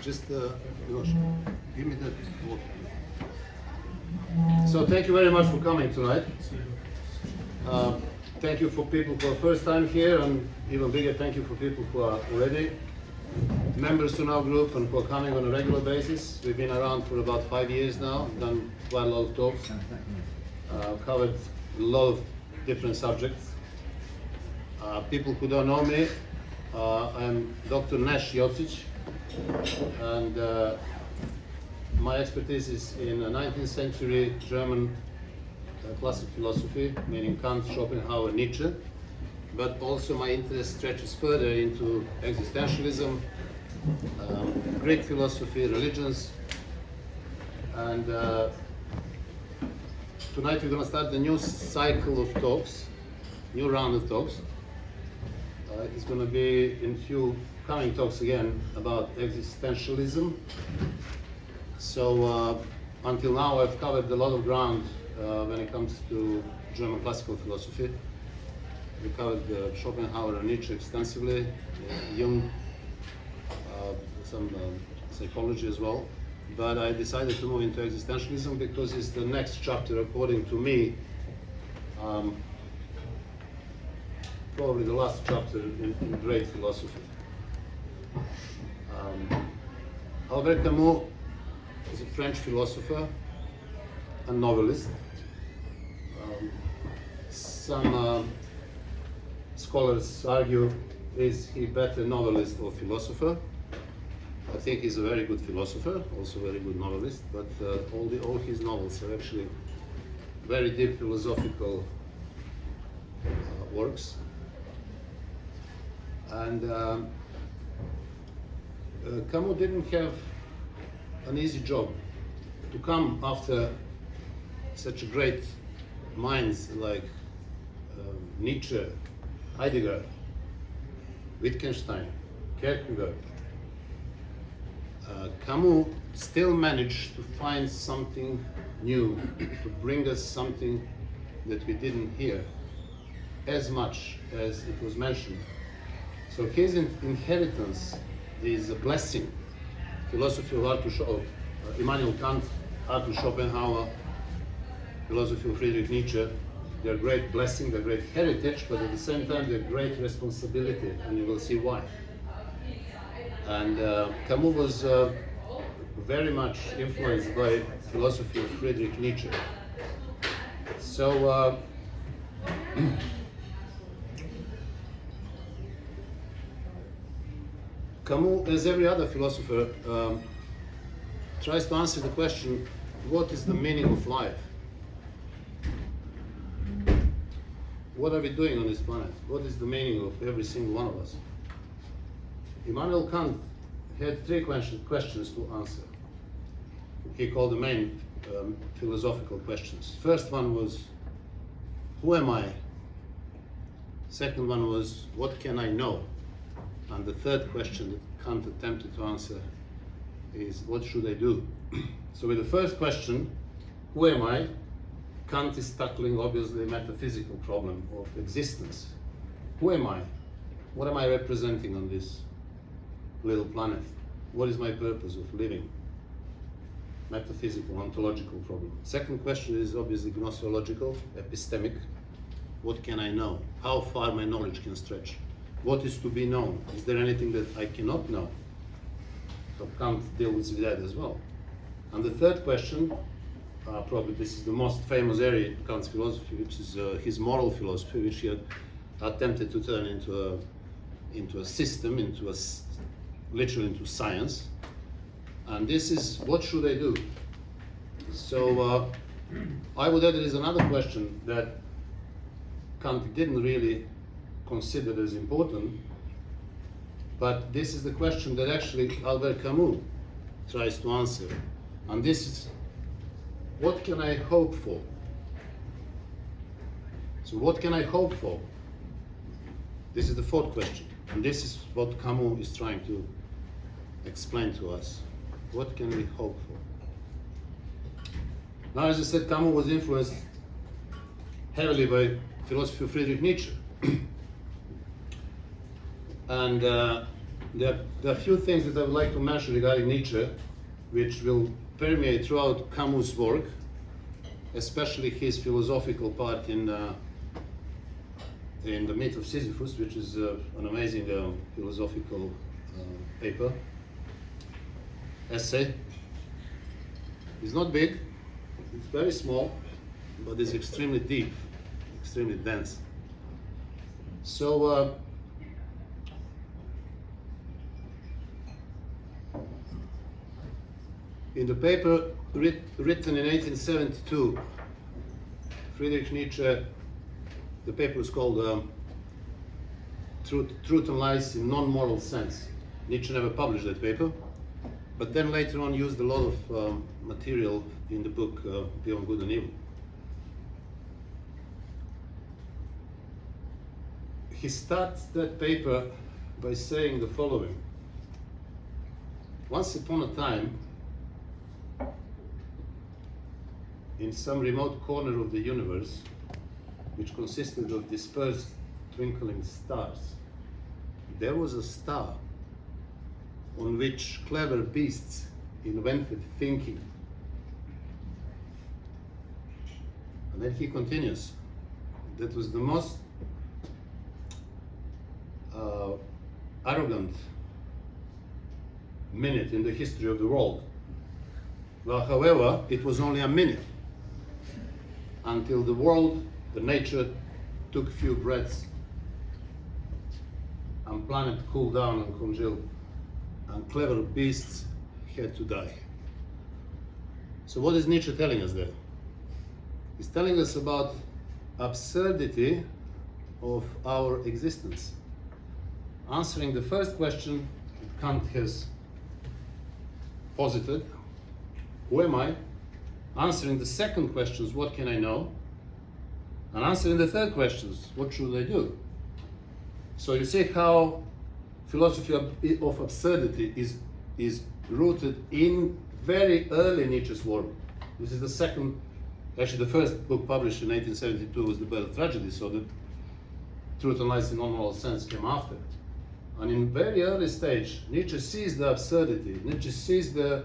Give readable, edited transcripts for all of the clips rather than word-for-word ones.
Just give me that water. So thank you very much for coming tonight. Thank you for people who are first time here, and even bigger thank you for people who are already members to our group and who are coming on a regular basis. We've been around for about 5 years now, done quite a lot of talks, covered a lot of different subjects. People who don't know me, I'm Dr. Nash Jocic, and my expertise is in 19th century German classic philosophy, meaning Kant, Schopenhauer, Nietzsche, but also my interest stretches further into existentialism, Greek philosophy, religions, and tonight we're going to start a new cycle of talks, new round of talks. It's going to be in few coming talks again about existentialism. So until now I've covered a lot of ground when it comes to German classical philosophy. We covered Schopenhauer and Nietzsche extensively, Jung, some psychology as well. But I decided to move into existentialism because it's the next chapter, according to me, probably the last chapter in great philosophy. Albert Camus is a French philosopher and novelist. Some scholars argue, is he better novelist or philosopher? I think he's a very good philosopher, also very good novelist, but all his novels are actually very deep philosophical works. And Camus didn't have an easy job. To come after such a great minds like Nietzsche, Heidegger, Wittgenstein, Kierkegaard, Camus still managed to find something new, to bring us something that we didn't hear as much as it was mentioned. So his inheritance is a blessing. Philosophy of Arthur Immanuel Kant, Arthur Schopenhauer, philosophy of Friedrich Nietzsche, they're great blessing, they're great heritage, but at the same time they're great responsibility, and you will see why. And Camus was very much influenced by philosophy of Friedrich Nietzsche. So Camus, as every other philosopher, tries to answer the question, what is the meaning of life? What are we doing on this planet? What is the meaning of every single one of us? Immanuel Kant had three questions to answer. He called the main philosophical questions. First one was, who am I? Second one was, what can I know? And the third question that Kant attempted to answer is, what should I do? So with the first question, who am I? Kant is tackling obviously a metaphysical problem of existence. Who am I? What am I representing on this little planet? What is my purpose of living? Metaphysical, ontological problem. Second question is obviously gnoseological, epistemic. What can I know? How far my knowledge can stretch? What is to be known? Is there anything that I cannot know? So Kant deals with that as well. And the third question, probably this is the most famous area in Kant's philosophy, which is his moral philosophy, which he had attempted to turn into a system, literally into science. And this is, what should I do? So I would add there is another question that Kant didn't really consider as important, but this is the question that actually Albert Camus tries to answer. And this is, what can I hope for? So what can I hope for? This is the fourth question. And this is what Camus is trying to explain to us. What can we hope for? Now, as I said, Camus was influenced heavily by philosophy of Friedrich Nietzsche. And There are a few things that I would like to mention regarding Nietzsche, which will permeate throughout Camus' work, especially his philosophical part in the Myth of Sisyphus, which is an amazing philosophical paper, essay. It's not big, it's very small, but it's extremely deep, extremely dense. So, in the paper written in 1872, Friedrich Nietzsche, the paper is called Truth and Lies in Non-Moral Sense. Nietzsche never published that paper, but then later on used a lot of material in the book Beyond Good and Evil. He starts that paper by saying the following: once upon a time, in some remote corner of the universe, which consisted of dispersed twinkling stars, there was a star on which clever beasts invented thinking. And then he continues, that was the most arrogant minute in the history of the world. Well, however, it was only a minute until the world, the nature, took a few breaths and planet cooled down and congealed, and clever beasts had to die. So what is Nietzsche telling us there? He's telling us about absurdity of our existence. Answering the first question that Kant has posited, who am I? Answering the second questions, what can I know? And answering the third questions, what should I do? So you see how philosophy of absurdity is rooted in very early Nietzsche's work. This is the second, actually the first book published in 1872 was The Birth of Tragedy, so the Truth and Lies in Non-Moral Sense came after. And in very early stage, Nietzsche sees the absurdity, Nietzsche sees the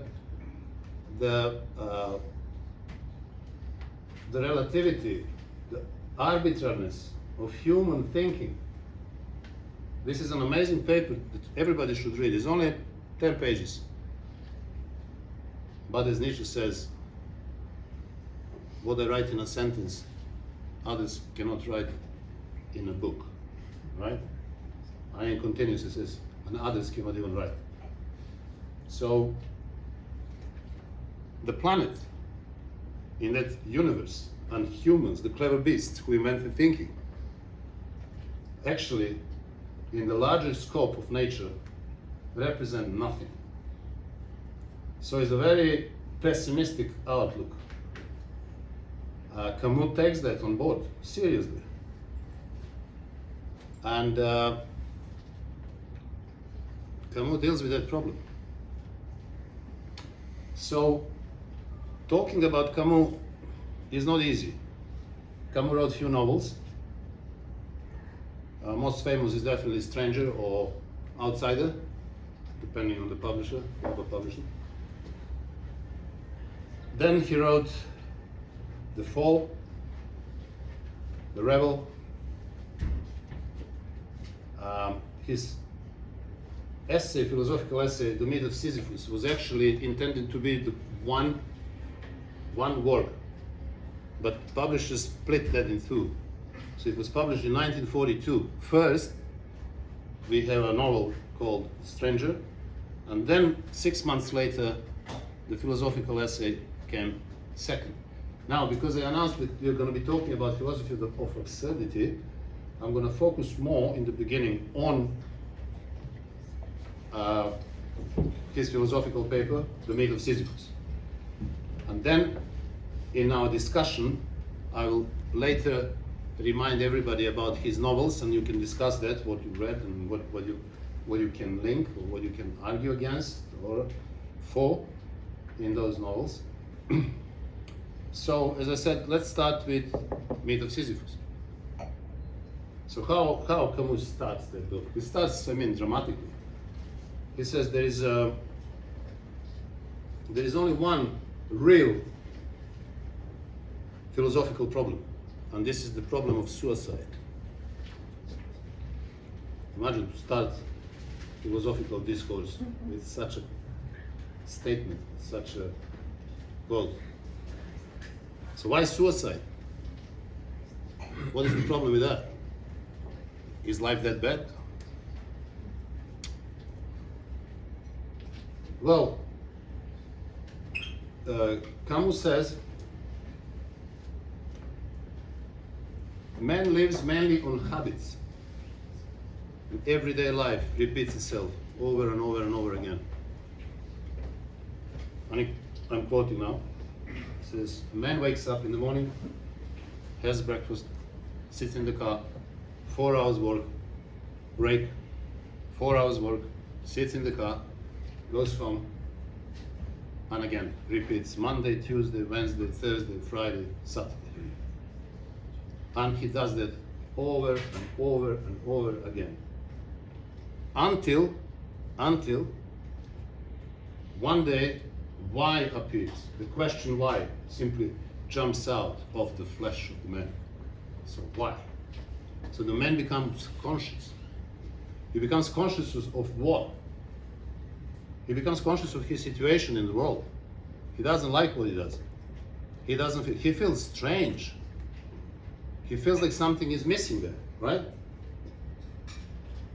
relativity, the arbitrariness of human thinking. This is an amazing paper that everybody should read. It's only 10 pages. But as Nietzsche says, what I write in a sentence, others cannot write in a book, right? And in continuous, he says, and others cannot even write. So, the planet in that universe and humans, the clever beasts who invented thinking, actually, in the larger scope of nature, represent nothing. So it's a very pessimistic outlook. Camus takes that on board, seriously. And Camus deals with that problem. So, talking about Camus is not easy. Camus wrote a few novels. Most famous is definitely Stranger or Outsider, depending on the publisher, or publisher. Then he wrote The Fall, The Rebel. His essay, philosophical essay, The Myth of Sisyphus, was actually intended to be the one work, but publishers split that in two. So it was published in 1942. First, we have a novel called Stranger, and then 6 months later, the philosophical essay came second. Now, because I announced that we're going to be talking about philosophy of absurdity, I'm going to focus more in the beginning on his philosophical paper, The Myth of Sisyphus. And then, in our discussion, I will later remind everybody about his novels, and you can discuss that, what you read and what you can link or what you can argue against or for in those novels. So, as I said, let's start with Myth of Sisyphus. So how Camus starts that book? It starts, dramatically. He says there is only one real philosophical problem, and this is the problem of suicide. Imagine to start philosophical discourse with such a statement, such a quote. So why suicide? What is the problem with that? Is life that bad? Well, Camus says, man lives mainly on habits. And everyday life repeats itself over and over and over again. I'm quoting now. It says, a man wakes up in the morning, has breakfast, sits in the car, 4 hours work, break, 4 hours work, sits in the car, goes home, and again repeats Monday, Tuesday, Wednesday, Thursday, Friday, Saturday. And he does that over and over and over again. Until one day, why appears. The question why simply jumps out of the flesh of the man. So why? So the man becomes conscious. He becomes conscious of what? He becomes conscious of his situation in the world. He doesn't like what he does. He feels strange. He feels like something is missing there, right?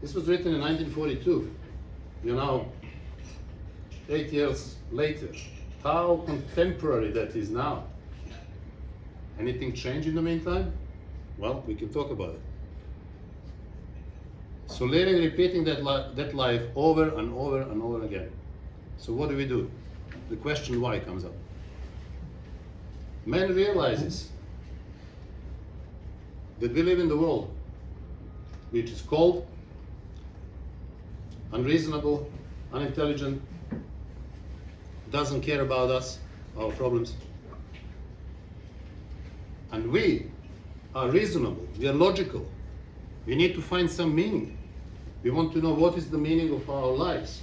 This was written in 1942. You know, 8 years later. How contemporary that is now. Anything changed in the meantime? Well, we can talk about it. So living, repeating that life over and over and over again. So what do? The question why comes up. Man realizes that we live in the world which is cold, unreasonable, unintelligent, doesn't care about us, our problems. And we are reasonable, we are logical. We need to find some meaning. We want to know what is the meaning of our lives.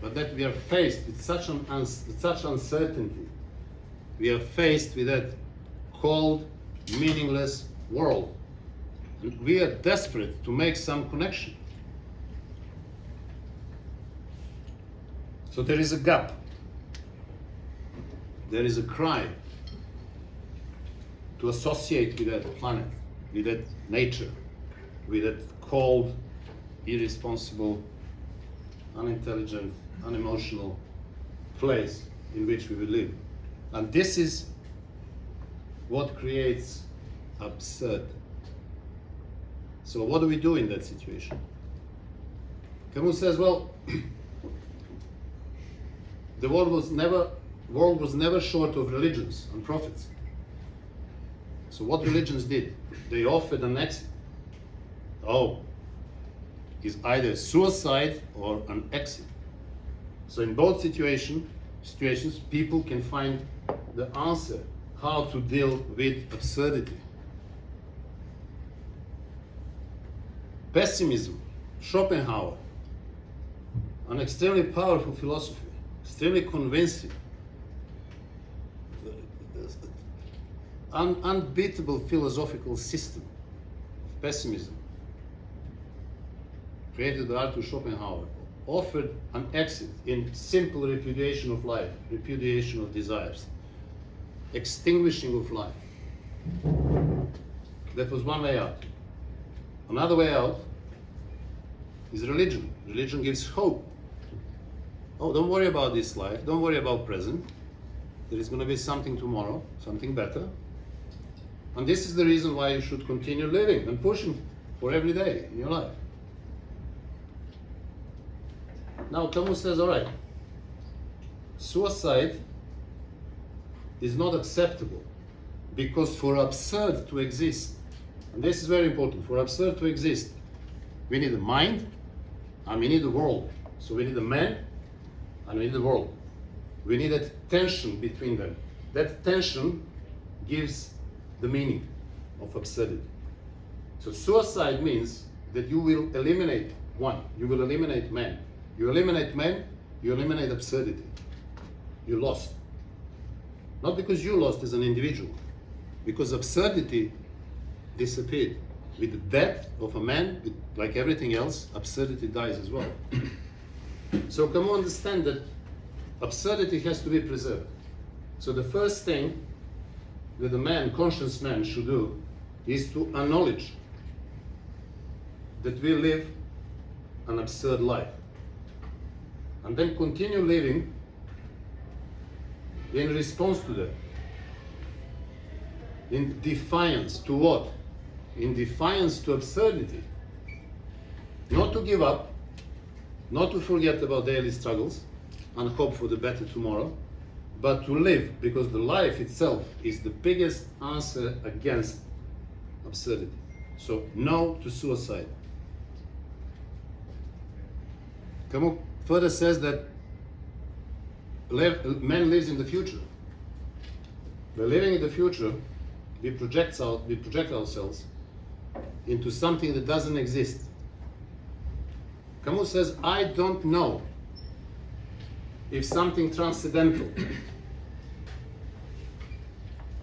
But that we are faced with such uncertainty. We are faced with that cold, meaningless world. And we are desperate to make some connection. So there is a gap. There is a cry to associate with that planet, with that nature, with that cold, irresponsible, unintelligent, unemotional place in which we will live. And this is what creates absurd. So what do we do in that situation? Camus says, well, the world was never short of religions and prophets. So what religions did? They offered an exit. Is either suicide or an exit. So in both situations, people can find the answer how to deal with absurdity. Pessimism, Schopenhauer, an extremely powerful philosophy, extremely convincing, unbeatable philosophical system of pessimism, created by Arthur Schopenhauer, offered an exit in simple repudiation of life, repudiation of desires, extinguishing of life. That was one way out. Another way out is religion. Religion gives hope. Don't worry about this life, don't worry about present. There is going to be something tomorrow, something better. And this is the reason why you should continue living and pushing for every day in your life. Now Camus says, all right, suicide is not acceptable because for absurd to exist, and this is very important, for absurd to exist, we need a mind and we need a world. So we need a man and we need the world. We need that tension between them. That tension gives the meaning of absurdity. So suicide means that you will eliminate one, you will eliminate man. You eliminate man, you eliminate absurdity. You lost. Not because you lost as an individual, because absurdity disappeared. With the death of a man, like everything else, absurdity dies as well. So come on, understand that absurdity has to be preserved. So the first thing that a man, conscious man, should do is to acknowledge that we live an absurd life. And then continue living in response to that. In defiance to what? In defiance to absurdity. Not to give up, not to forget about daily struggles and hope for the better tomorrow, but to live, because the life itself is the biggest answer against absurdity. So no to suicide. Camus further says that man lives in the future. By living in the future, we project ourselves into something that doesn't exist. Camus says, I don't know if something transcendental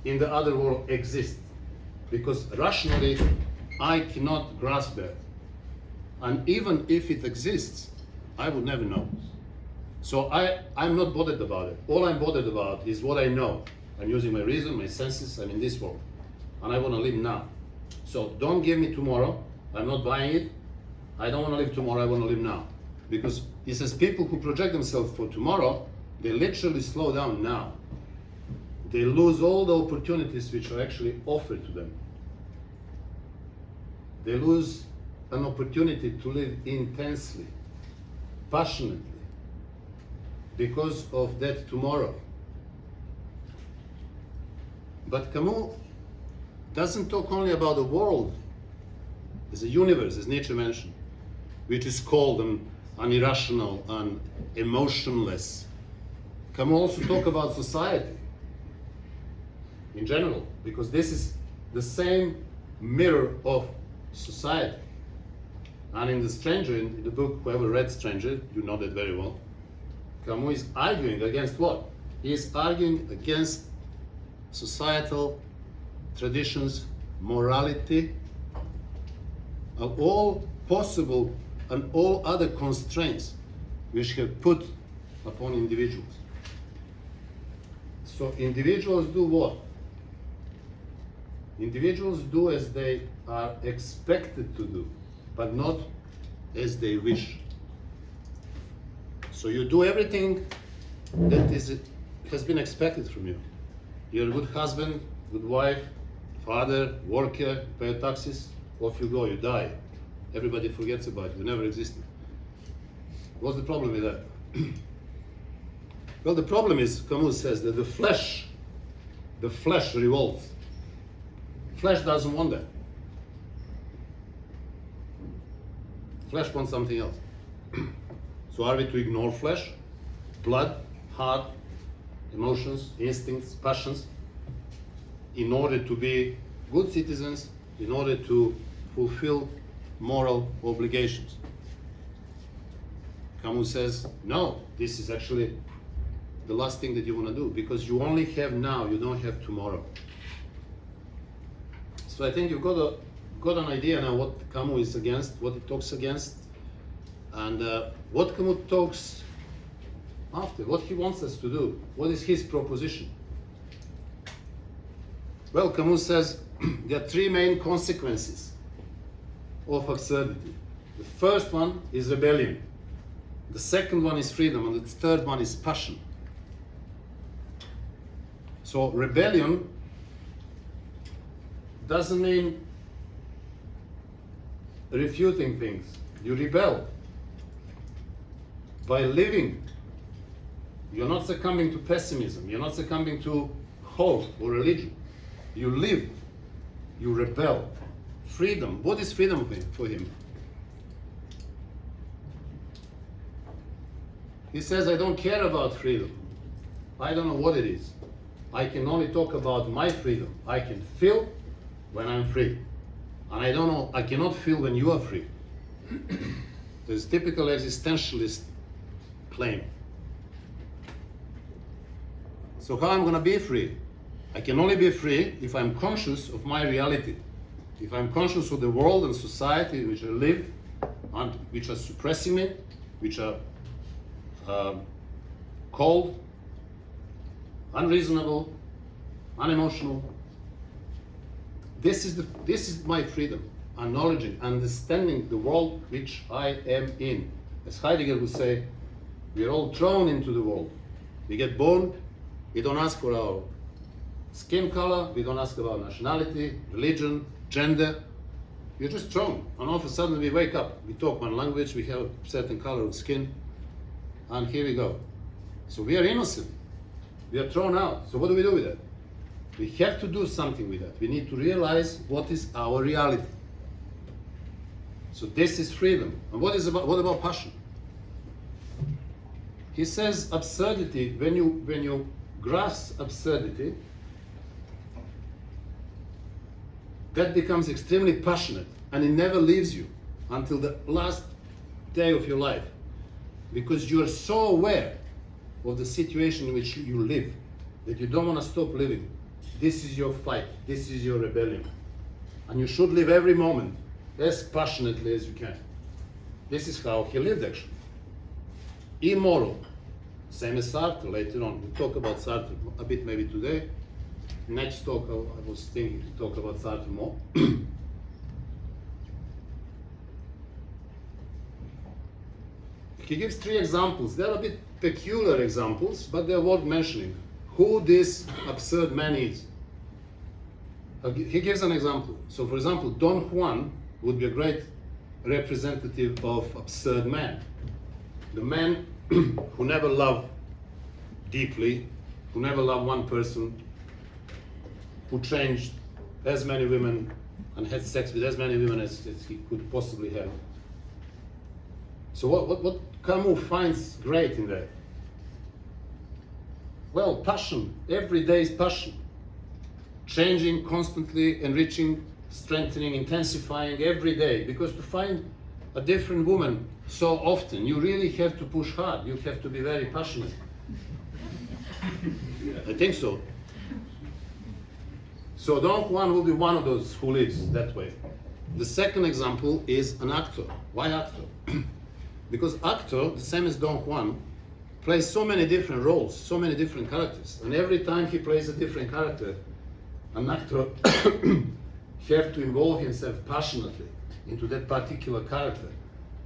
in the other world exists, because rationally I cannot grasp that. And even if it exists, I would never know. So I'm not bothered about it. All I'm bothered about is what I know. I'm using my reason, my senses, I'm in this world. And I want to live now. So don't give me tomorrow. I'm not buying it. I don't want to live tomorrow, I want to live now. Because he says people who project themselves for tomorrow, they literally slow down now. They lose all the opportunities which are actually offered to them. They lose an opportunity to live intensely, passionately, because of that tomorrow. But Camus doesn't talk only about the world as a universe, as Nietzsche mentioned, which is cold and irrational and emotionless. Camus also talk about society in general, because this is the same mirror of society. And in The Stranger, in the book, whoever read Stranger, you know that very well, Camus is arguing against what? He is arguing against societal traditions, morality, of all possible and all other constraints which have put upon individuals. So individuals do what? Individuals do as they are expected to do, but not as they wish. So you do everything that has been expected from you. You're a good husband, good wife, father, worker, pay your taxes, off you go, you die. Everybody forgets about you, never existed. What's the problem with that? Well, the problem is, Camus says, that the flesh revolts. Flesh doesn't want that. Flesh wants something else. So are we to ignore flesh, blood, heart, emotions, instincts, passions, in order to be good citizens, in order to fulfill moral obligations? Camus says, no, this is actually the last thing that you want to do, because you only have now, you don't have tomorrow. So I think you've got an idea now what Camus is against, what he talks against, and what Camus talks after, what he wants us to do, what is his proposition. Well, Camus says there are three main consequences of absurdity. The first one is rebellion. The second one is freedom, and the third one is passion. So rebellion doesn't mean refuting things. You rebel by living. You're not succumbing to pessimism. You're not succumbing to hope or religion. You live. You rebel. Freedom. What is freedom for him? He says, I don't care about freedom. I don't know what it is. I can only talk about my freedom. I can feel when I'm free. And I cannot feel when you are free. There's typical existentialist claim. So how I'm going to be free? I can only be free if I'm conscious of my reality. If I'm conscious of the world and society in which I live, and which are suppressing me, which are cold, unreasonable, unemotional. This is my freedom. Acknowledging, understanding the world which I am in. As Heidegger would say, we are all thrown into the world. We get born, we don't ask for our skin color, we don't ask about nationality, religion, gender. We're just thrown, and all of a sudden we wake up. We talk one language, we have a certain color of skin, and here we go. So we are innocent. We are thrown out. So what do we do with that? We have to do something with that. We need to realize what is our reality. So this is freedom. And what about passion? He says absurdity, when you grasp absurdity, that becomes extremely passionate, and it never leaves you until the last day of your life, because you are so aware of the situation in which you live that you don't want to stop living. This is your fight, this is your rebellion, and you should live every moment as passionately as you can. This is how he lived, actually. Immoral, same as Sartre later on. We'll talk about Sartre a bit maybe today. Next talk, I was thinking to talk about Sartre more. He gives 3 examples. They're a bit peculiar examples, but they're worth mentioning. Who this absurd man is. He gives an example. So, for example, Don Juan would be a great representative of absurd man. The man who never loved deeply, who never loved one person, who changed as many women and had sex with as many women as he could possibly have. So what Camus finds great in that? Well, passion, every day's passion. Changing, constantly enriching, strengthening, intensifying every day. Because to find a different woman so often, you really have to push hard. You have to be very passionate. I think so. So Don Juan will be one of those who lives that way. The second example is an actor. Why actor? Because actor, the same as Don Juan, plays so many different roles, so many different characters. And every time he plays a different character, an actor have to involve himself passionately into that particular character.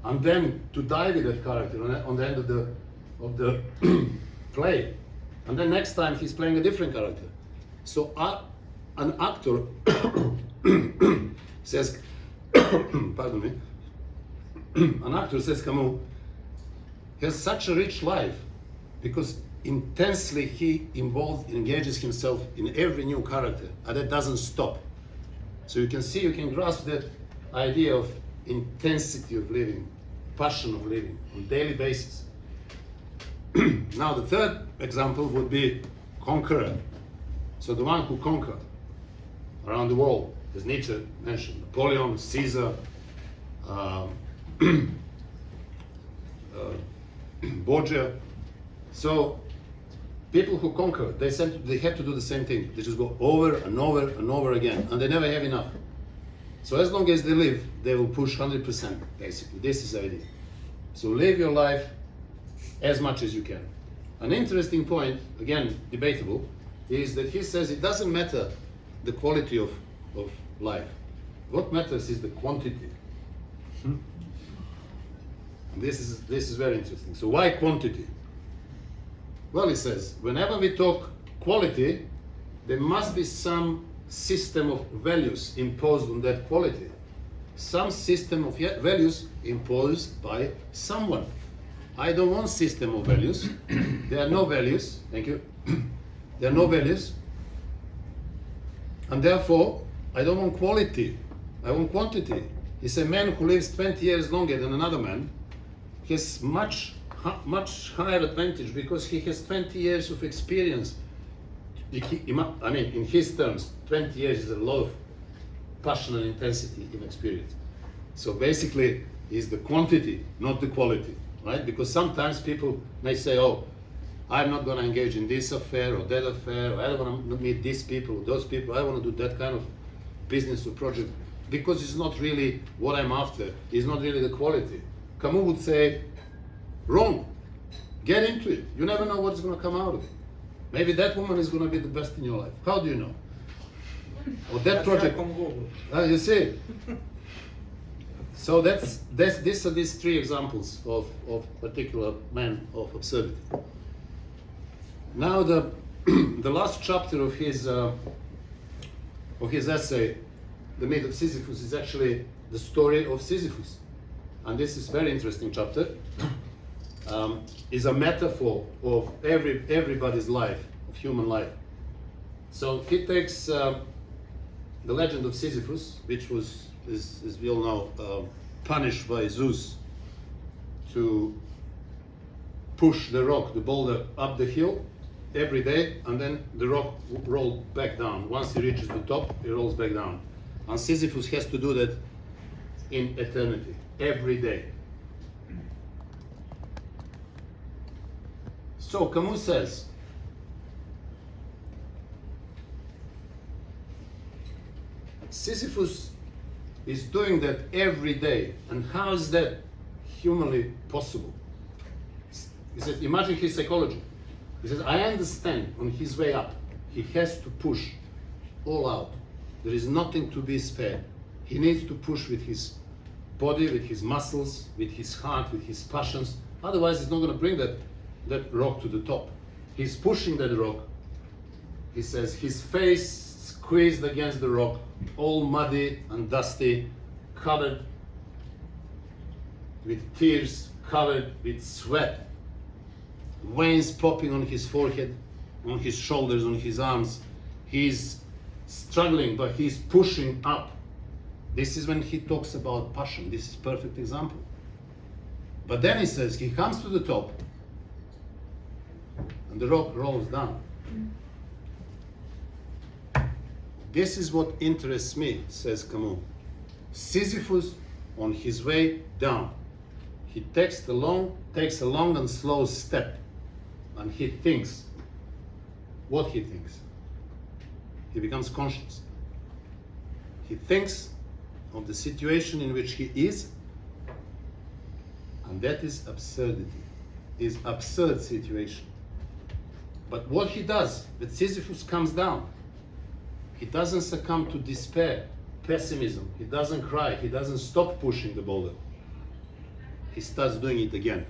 And then to die with that character on the end of the play. And then next time he's playing a different character. So an actor says, pardon me, an actor, says Camus, has such a rich life because intensely he engages himself in every new character, and that doesn't stop. So you can grasp that idea of intensity of living, passion of living on a daily basis. Now the third example would be conqueror. So the one who conquered around the world, as Nietzsche mentioned, Napoleon, Caesar, Borgia. So people who conquer, they have to do the same thing. They just go over and over and over again, and they never have enough. So as long as they live, they will push 100%, basically. This is the idea. So live your life as much as you can. An interesting point, again, debatable, is that he says it doesn't matter the quality of life. What matters is the quantity. This is very interesting. So why quantity? Well, he says, whenever we talk quality, there must be some system of values imposed on that quality. Some system of values imposed by someone. I don't want system of values. There are no values. Thank you. There are no values. And therefore, I don't want quality. I want quantity. He's a man who lives 20 years longer than another man. He has much higher advantage because he has 20 years of experience. I mean, in his terms, 20 years is a lot of passion and intensity in experience. So basically, it's the quantity, not the quality. right? Because sometimes people may say, oh, I'm not going to engage in this affair or that affair, or I don't want to meet these people or those people, I want to do that kind of business or project, because it's not really what I'm after, it's not really the quality. Camus would say, wrong, get into it, you never know what's going to come out of it. Maybe that woman is going to be the best in your life, how do you know? Or that project, you see? So these are these three examples of particular men of absurdity. Now the last chapter of his essay, The Myth of Sisyphus, is actually the story of Sisyphus, and this is a very interesting chapter. Is a metaphor of everybody's life, of human life. So he takes the legend of Sisyphus, which was, as we all know, punished by Zeus to push the rock, the boulder, up the hill every day, and then the rock rolled back down. Once he reaches the top, it rolls back down. And Sisyphus has to do that in eternity, every day. So Camus says, Sisyphus is doing that every day, and how is that humanly possible? He says, imagine his psychology. He says, I understand on his way up, he has to push all out. There is nothing to be spared. He needs to push with his body, with his muscles, with his heart, with his passions. Otherwise, he's not going to bring that rock to the top. He's pushing that rock. He says, his face squeezed against the rock, all muddy and dusty, covered with tears, covered with sweat, veins popping on his forehead, on his shoulders, on his arms. He's struggling, but he's pushing up. This is when he talks about passion. This is a perfect example. But then he says he comes to the top and the rock rolls down. This is what interests me, says Camus. Sisyphus on his way down. He takes a long and slow step, and he thinks what he thinks. He becomes conscious. He thinks of the situation in which he is, and that is absurdity, is absurd situation. But what he does, when Sisyphus comes down, he doesn't succumb to despair, pessimism. He doesn't cry. He doesn't stop pushing the boulder. He starts doing it again.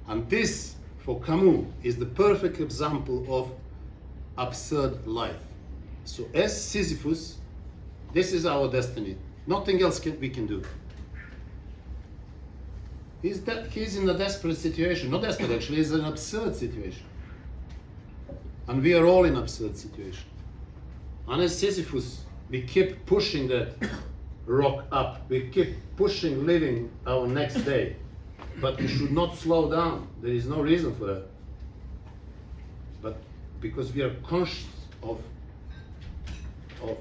And this, for Camus, is the perfect example of absurd life. So as Sisyphus, this is our destiny. Nothing else we can do. He's in a desperate situation. Not desperate, actually. He's in an absurd situation. And we are all in absurd situation. And as Sisyphus, we keep pushing that rock up. We keep pushing, living our next day. But we should not slow down. There is no reason for that. But because we are conscious of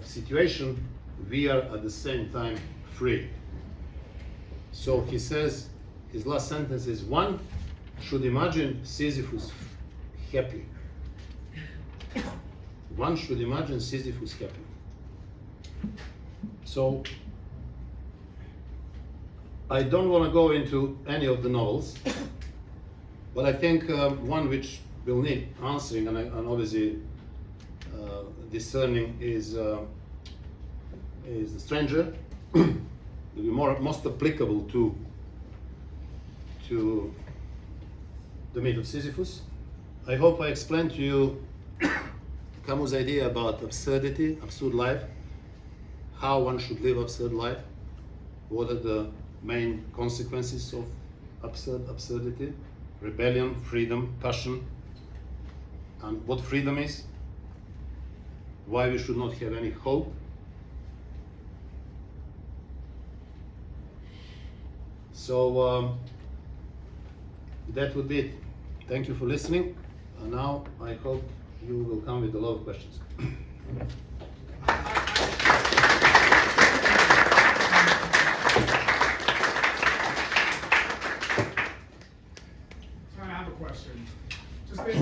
situation, we are at the same time free. So he says, his last sentence is, one should imagine Sisyphus happy. One should imagine Sisyphus happy. So, I don't want to go into any of the novels, but I think one which will need answering and obviously discerning is The Stranger. Will be most applicable to the myth of Sisyphus. I hope I explained to you Camus' idea about absurdity, absurd life, how one should live absurd life, what are the main consequences of absurdity, rebellion, freedom, passion, and what freedom is, why we should not have any hope. So that would be it. Thank you for listening. And now I hope you will come with a lot of questions. question. Just based